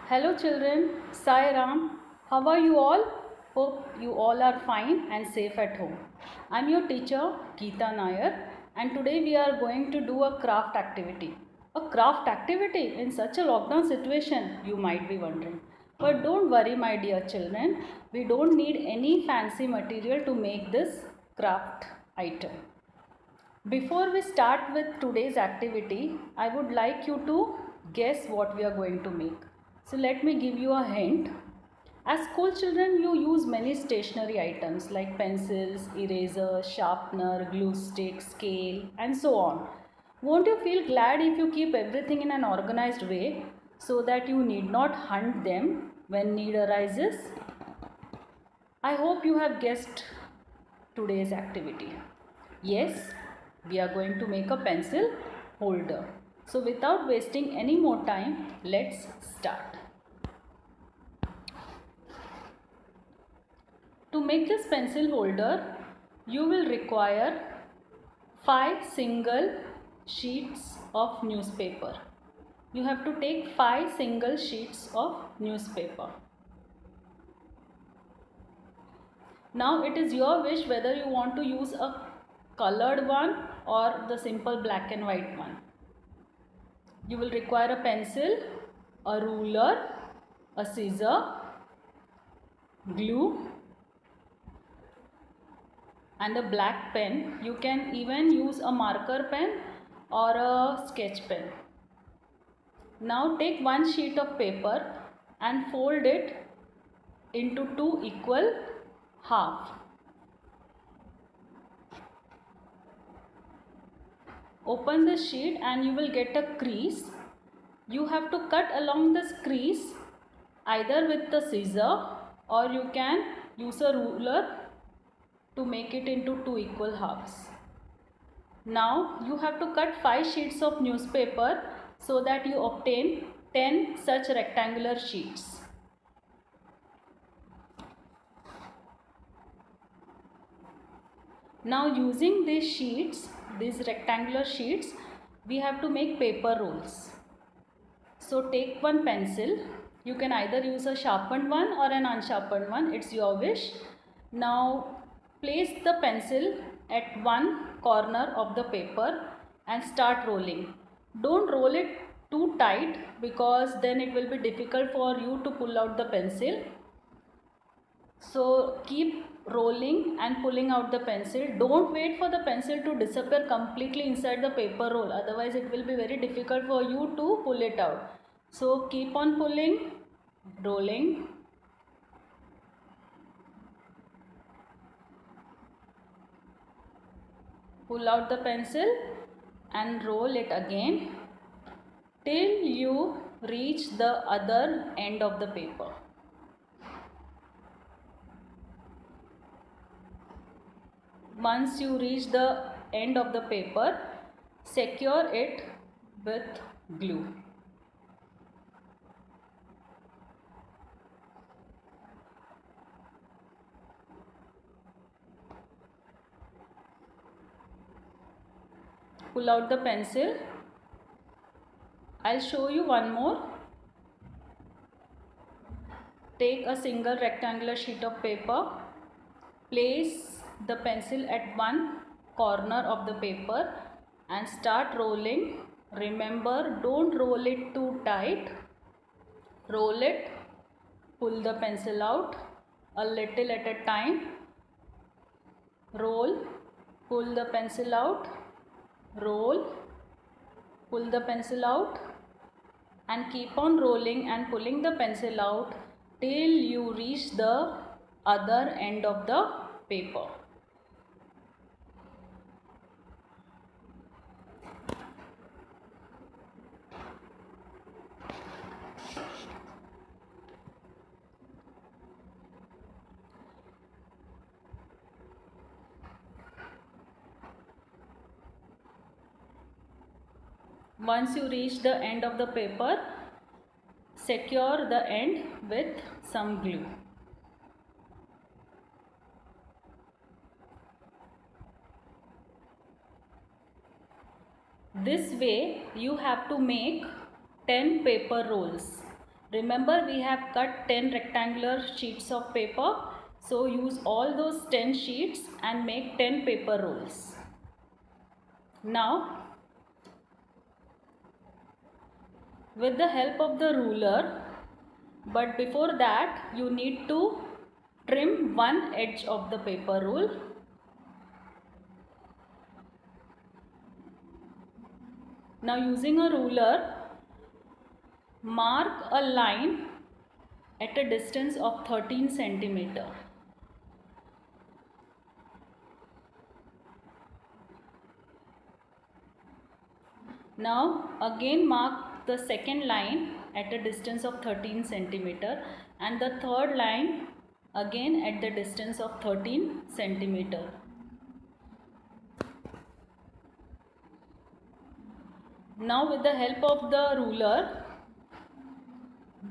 Hello children, Sai Ram. How are you all? Hope you all are fine and safe at home. I am your teacher Geeta Nair and today we are going to do a craft activity. A craft activity in such a lockdown situation, you might be wondering. But don't worry my dear children, we don't need any fancy material to make this craft item. Before we start with today's activity, I would like you to guess what we are going to make. So let me give you a hint. As school children, you use many stationery items like pencils, erasers, sharpener, glue stick, scale and so on. Won't you feel glad if you keep everything in an organized way so that you need not hunt them when need arises? I hope you have guessed today's activity. Yes, we are going to make a pencil holder. So without wasting any more time, let's start. To make this pencil holder, you will require 5 single sheets of newspaper. You have to take 5 single sheets of newspaper. Now it is your wish whether you want to use a colored one or the simple black and white one. You will require a pencil, a ruler, a scissor, glue and a black pen. You can even use a marker pen or a sketch pen. Now take one sheet of paper and fold it into 2 equal halves. Open the sheet and you will get a crease. You have to cut along this crease either with the scissor or you can use a ruler to make it into 2 equal halves. Now you have to cut 5 sheets of newspaper so that you obtain 10 such rectangular sheets. Now using these rectangular sheets, we have to make paper rolls. So take one pencil. You can either use a sharpened one or an unsharpened one. It's your wish. Now place the pencil at one corner of the paper and start rolling. Don't roll it too tight because then it will be difficult for you to pull out the pencil. So keep rolling and pulling out the pencil. Don't wait for the pencil to disappear completely inside the paper roll. Otherwise it will be very difficult for you to pull it out. So keep on pulling, rolling. Pull out the pencil and roll it again till you reach the other end of the paper. Once you reach the end of the paper, secure it with glue. Pull out the pencil. I'll show you one more. Take a single rectangular sheet of paper. Place the pencil at one corner of the paper and start rolling. Remember, don't roll it too tight. Roll it, pull the pencil out a little at a time. Roll, pull the pencil out, roll, pull the pencil out and keep on rolling and pulling the pencil out till you reach the other end of the paper. Once you reach the end of the paper, secure the end with some glue. This way you have to make 10 paper rolls. Remember, we have cut 10 rectangular sheets of paper. So use all those 10 sheets and make 10 paper rolls. Now, with the help of the ruler, but before that you need to trim one edge of the paper roll. Now using a ruler, mark a line at a distance of 13 centimeter. Now again mark the second line at a distance of 13 centimeter and the third line again at the distance of 13 centimeter. Now with the help of the ruler,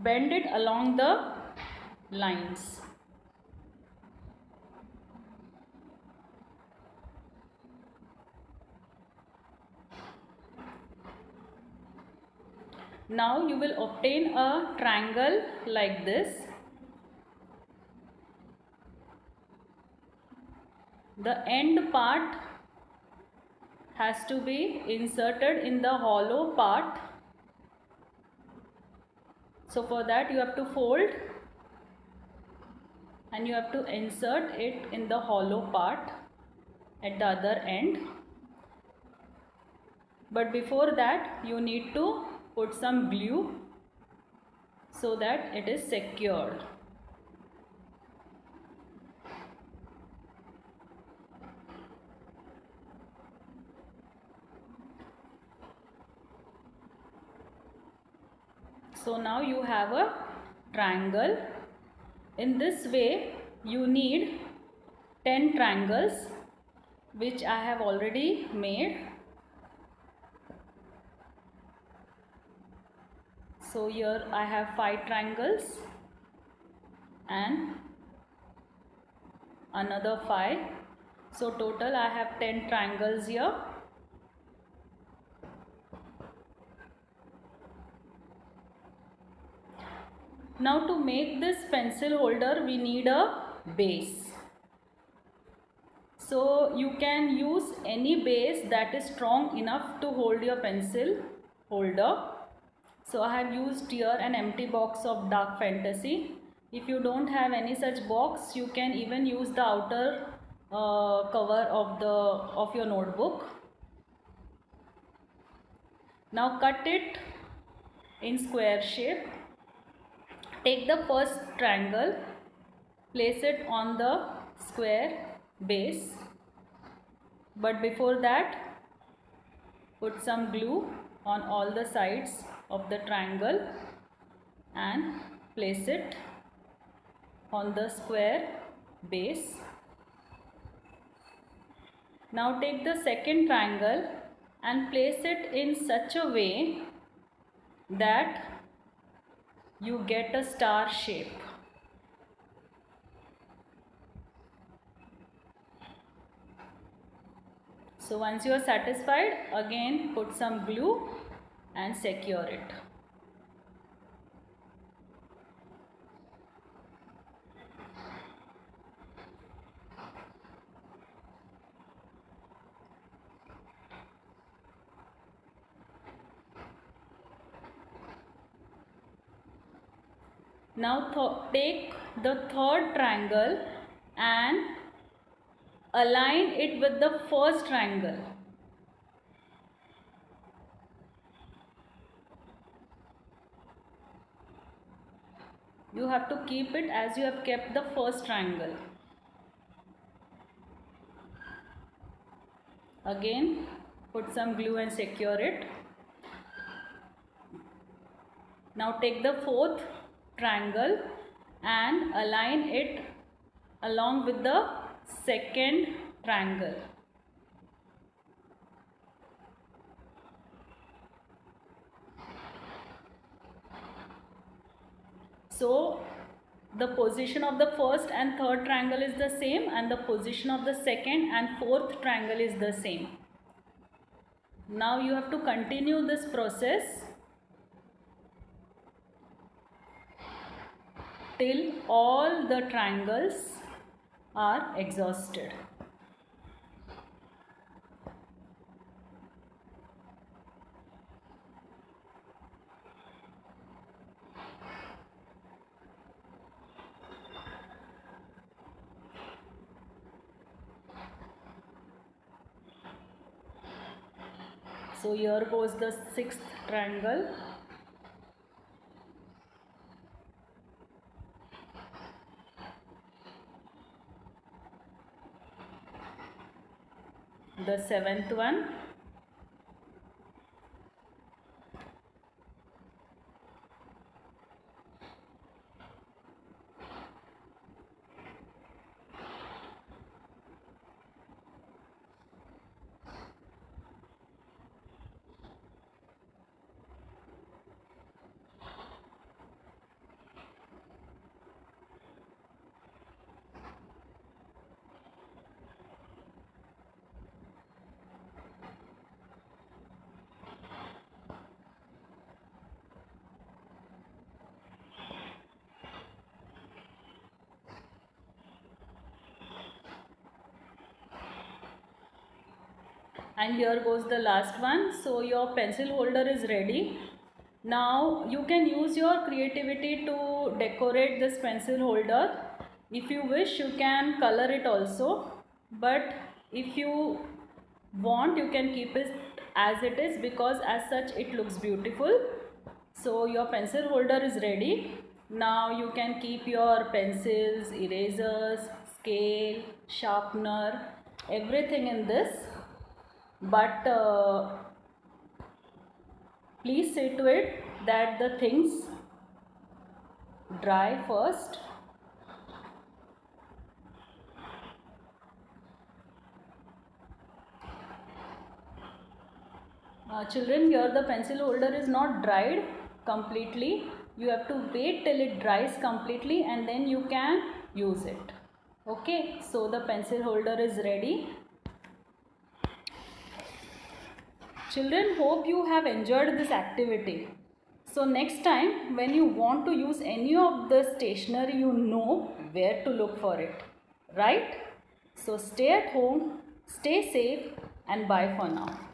bend it along the lines. Now you will obtain a triangle like this. The end part has to be inserted in the hollow part. So for that you have to fold and you have to insert it in the hollow part at the other end. But before that you need to put some glue so that it is secured. So now you have a triangle. In this way you need 10 triangles, which I have already made. So here I have 5 triangles and another 5. So total I have 10 triangles here. Now to make this pencil holder we need a base. So you can use any base that is strong enough to hold your pencil holder. So I have used here an empty box of Dark Fantasy. If you don't have any such box, you can even use the outer cover of your notebook. Now cut it in square shape. Take the first triangle, place it on the square base, but before that put some glue on all the sides of the triangle and place it on the square base. Now take the second triangle and place it in such a way that you get a star shape. So once you are satisfied, again put some glue and secure it. Now take the third triangle and align it with the first triangle. You have to keep it as you have kept the first triangle. Again put some glue and secure it. Now take the fourth triangle and align it along with the second triangle. So the position of the first and third triangle is the same and the position of the second and fourth triangle is the same. Now you have to continue this process. till all the triangles are exhausted. So here goes the sixth triangle. The seventh one. And here goes the last one. So your pencil holder is ready. Now you can use your creativity to decorate this pencil holder. If you wish, you can color it also, but if you want, you can keep it as it is, because as such it looks beautiful. So your pencil holder is ready. Now you can keep your pencils, erasers, scale, sharpener, everything in this. But please see to it that the things dry first. Children, here the pencil holder is not dried completely. You have to wait till it dries completely and then you can use it. Okay, so the pencil holder is ready. Children, hope you have enjoyed this activity. So next time when you want to use any of the stationery, you know where to look for it, right? So stay at home, stay safe, and bye for now.